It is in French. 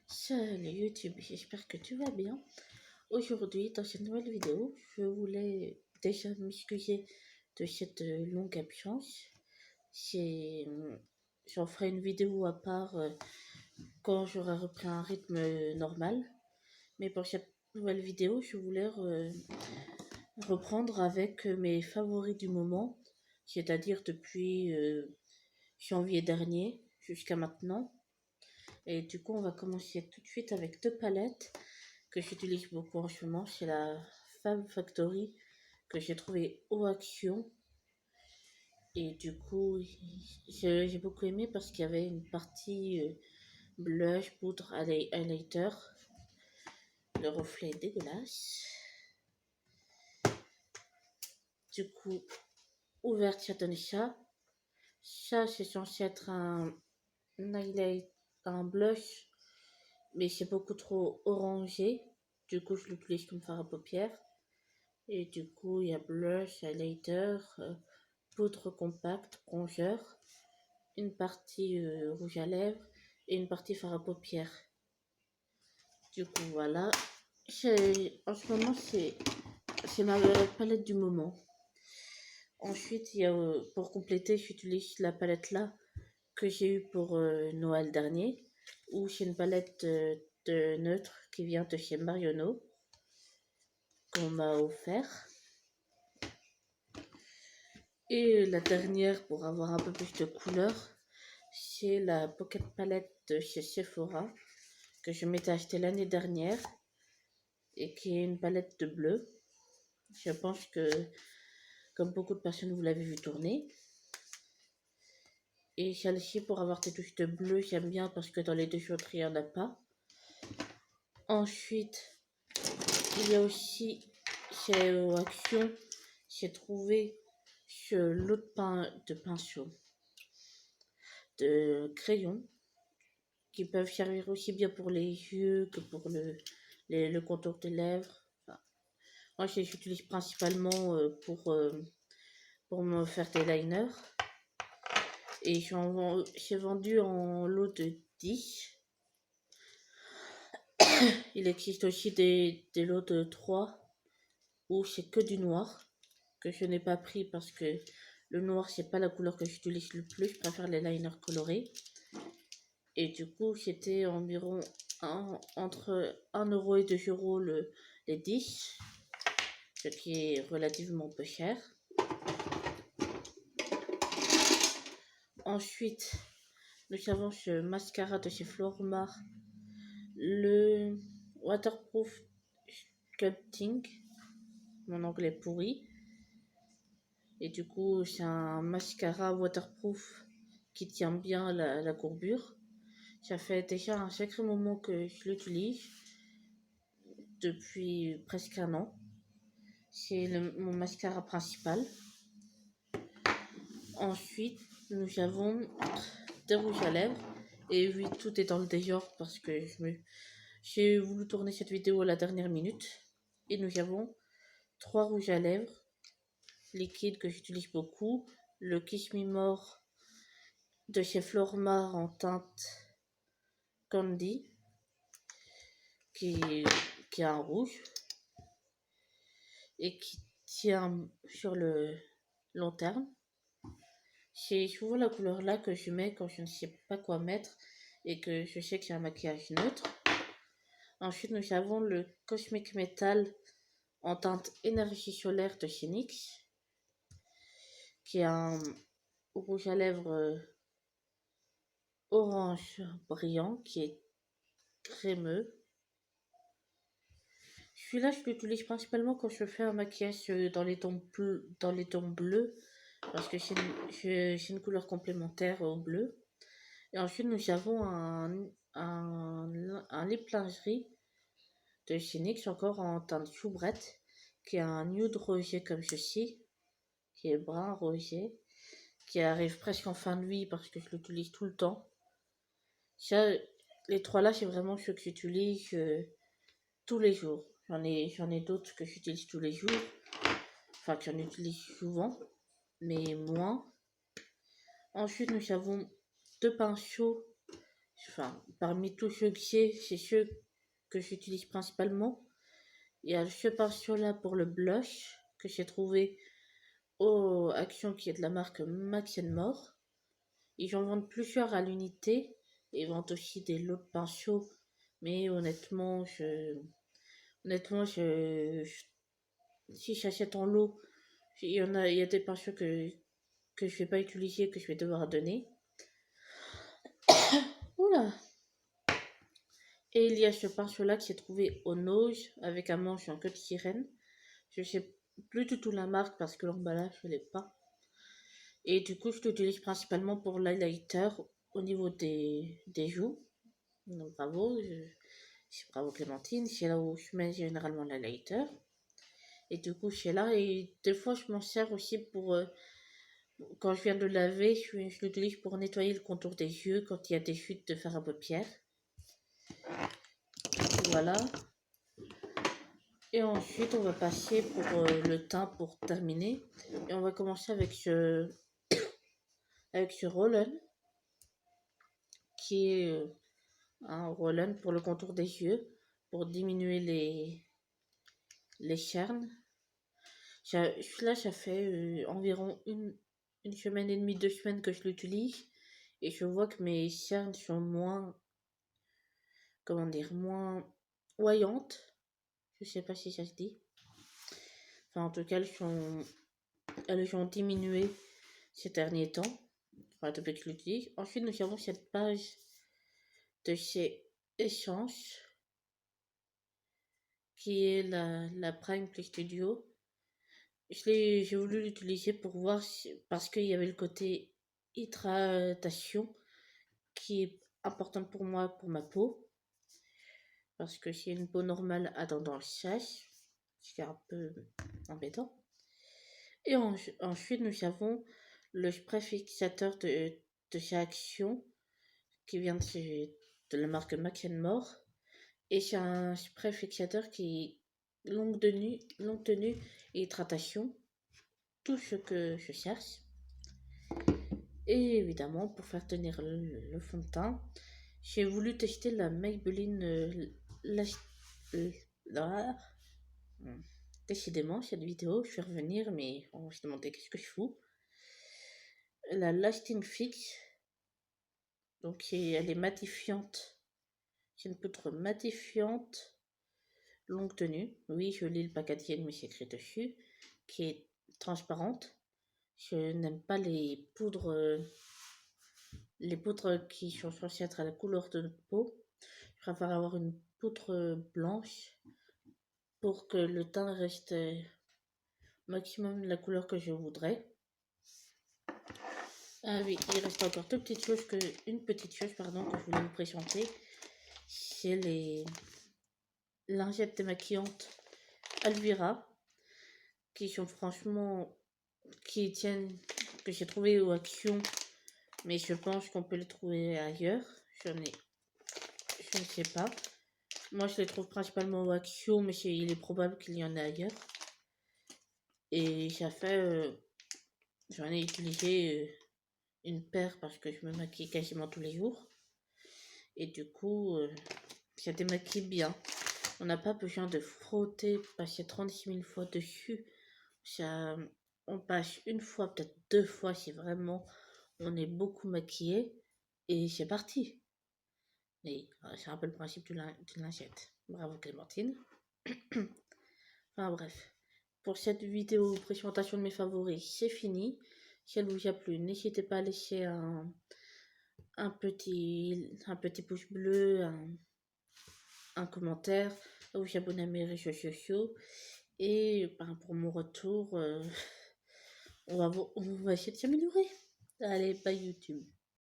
Salut YouTube, j'espère que tu vas bien. Aujourd'hui, dans cette nouvelle vidéo, je voulais déjà m'excuser de cette longue absence. C'est, J'en ferai une vidéo à part quand j'aurai repris un rythme normal. Mais pour cette nouvelle vidéo, je voulais reprendre avec mes favoris du moment, c'est-à-dire depuis janvier dernier jusqu'à maintenant. Et du coup, on va commencer tout de suite avec deux palettes que j'utilise beaucoup en ce moment. C'est la Fab Factory que j'ai trouvé au Action. Et du coup, j'ai beaucoup aimé parce qu'il y avait une partie blush, poudre, highlighter. Le reflet est dégueulasse. Du coup, ouverte, ça donne ça. Ça, c'est censé être un highlight, un blush, mais c'est beaucoup trop orangé. Du coup, je l'utilise comme fard à paupières. Et du coup, il y a blush, highlighter, poudre compacte, rongeur, une partie rouge à lèvres et une partie fard à paupières. Du coup, voilà. En ce moment, c'est ma palette du moment. Ensuite, il y a, pour compléter, j'utilise la palette là que j'ai eue pour Noël dernier, où c'est une palette de neutre qui vient de chez Marionneau, qu'on m'a offert. Et la dernière, pour avoir un peu plus de couleur, c'est la Pocket Palette de chez Sephora, que je m'étais acheté l'année dernière, et qui est une palette de bleu. Je pense que, comme beaucoup de personnes, vous l'avez vu tourner. Et celle-ci, pour avoir des touches de bleu, j'aime bien parce que dans les deux autres, il n'y en a pas. Ensuite, il y a aussi chez Action, j'ai trouvé ce lot de pinceaux, de crayons, qui peuvent servir aussi bien pour les yeux que pour le contour des lèvres. Enfin, moi, je les utilise principalement pour me faire des liners. Et j'ai vendu en lot de 10. Il existe aussi des lots de 3 où c'est que du noir, que je n'ai pas pris parce que le noir, c'est pas la couleur que j'utilise le plus. Je préfère les liners colorés. Et du coup, c'était environ entre 1€ et 2€ les 10, ce qui est relativement peu cher. Ensuite, nous avons ce mascara de chez Flormar, le Waterproof Sculpting, mon anglais pourri. Et du coup, c'est un mascara waterproof qui tient bien la courbure. Ça fait déjà un sacré moment que je l'utilise, depuis presque un an. C'est mon mascara principal. Ensuite, nous avons des rouges à lèvres. Et oui, tout est dans le désordre parce que j'ai voulu tourner cette vidéo à la dernière minute. Et nous avons 3 rouges à lèvres liquides que j'utilise beaucoup. Le Kiss Me More de chez Flormar en teinte Candy, qui est un rouge et qui tient sur le long terme. C'est souvent la couleur là que je mets quand je ne sais pas quoi mettre et que je sais que c'est un maquillage neutre. Ensuite, nous avons le Cosmic Metal en teinte énergie solaire de chez NYX, qui est un rouge à lèvres orange brillant, qui est crémeux. Celui-là, je l'utilise principalement quand je fais un maquillage dans les tons bleus, parce que c'est une couleur complémentaire au bleu. Et ensuite, nous avons un lip lingerie de chez NYX, encore en teinte choubrette, qui est un nude rosé comme ceci, qui est brun rosé, qui arrive presque en fin de vie parce que je l'utilise tout le temps. Ça, les trois là, c'est vraiment ceux que j'utilise tous les jours. J'en ai d'autres que j'utilise tous les jours, enfin que j'en utilise souvent, mais moins. Ensuite, nous avons deux pinceaux Enfin, parmi tous ceux que j'ai, c'est ceux que j'utilise principalement. Il y a ce pinceau-là pour le blush que j'ai trouvé au Action qui est de la marque Max More. Ils en vendent plusieurs à l'unité. Ils vendent aussi des lots de pinceaux. Mais si j'achète en lot, il y a des pinceaux que je vais pas utiliser, que je vais devoir donner. Oula! Et il y a ce pinceau-là que j'ai trouvé au Nose avec un manche en queue de sirène. Je sais plus du tout la marque parce que l'emballage je l'ai pas. Et du coup, je l'utilise principalement pour l'highlighter au niveau des joues. Donc bravo, c'est bravo Clémentine, c'est là où je mets généralement l'highlighter. Et du coup, c'est là. Et des fois, je m'en sers aussi pour quand je viens de laver, je l'utilise pour nettoyer le contour des yeux quand il y a des chutes de fard à paupières. Voilà. Et ensuite, on va passer pour le teint pour terminer. Et on va commencer avec ce roll-on, qui est un roll-on pour le contour des yeux, pour diminuer les cernes. Là, ça fait environ une semaine et demie, 2 semaines que je l'utilise. Et je vois que mes cernes sont moins, comment dire, moins voyantes. Je sais pas si ça se dit. Enfin, en tout cas, elles ont diminué ces derniers temps. Enfin, depuis que je l'utilise. Ensuite, nous avons cette page de chez Essence, qui est la Prime Play Studio. J'ai voulu l'utiliser pour voir parce qu'il y avait le côté hydratation qui est important pour moi, pour ma peau. Parce que si une peau normale attend dans le sèche, c'est un peu embêtant. Et ensuite, nous avons le spray fixateur de chez Action qui vient de la marque Max More. Et c'est un spray fixateur qui est longue tenue et hydratation. Tout ce que je cherche. Et évidemment, pour faire tenir le fond de teint, j'ai voulu tester la Maybelline décidément, cette vidéo, je vais revenir, mais on va se demander qu'est-ce que je fous. La Lasting Fix, donc elle est matifiante. C'est une poudre matifiante, longue tenue. Oui, je lis le packaging, mais c'est écrit dessus, qui est transparente. Je n'aime pas les poudres qui sont censées être à la couleur de notre peau. Je préfère avoir une poudre blanche pour que le teint reste maximum de la couleur que je voudrais. Ah oui, il reste encore une petite chose que je voulais vous présenter. C'est les lingettes démaquillantes Alvira qui sont franchement qui tiennent que j'ai trouvé aux Action, mais je pense qu'on peut les trouver ailleurs. Je ne sais pas. Moi, je les trouve principalement aux Action, mais il est probable qu'il y en ait ailleurs. Et ça fait, j'en ai utilisé une paire parce que je me maquille quasiment tous les jours. Et du coup, ça démaquille bien. On n'a pas besoin de frotter, passer 36 000 fois dessus. Ça, on passe une fois, peut-être 2 fois si vraiment on est beaucoup maquillé. Et c'est parti. Et c'est un peu le principe d'une lingette. Bravo Clémentine. Enfin bref. Pour cette vidéo présentation de mes favoris, c'est fini. Si elle vous a plu, n'hésitez pas à laisser un petit pouce bleu, un commentaire, à vous abonner à mes réseaux sociaux. Et pour mon retour, on va essayer de s'améliorer. Allez, bye YouTube.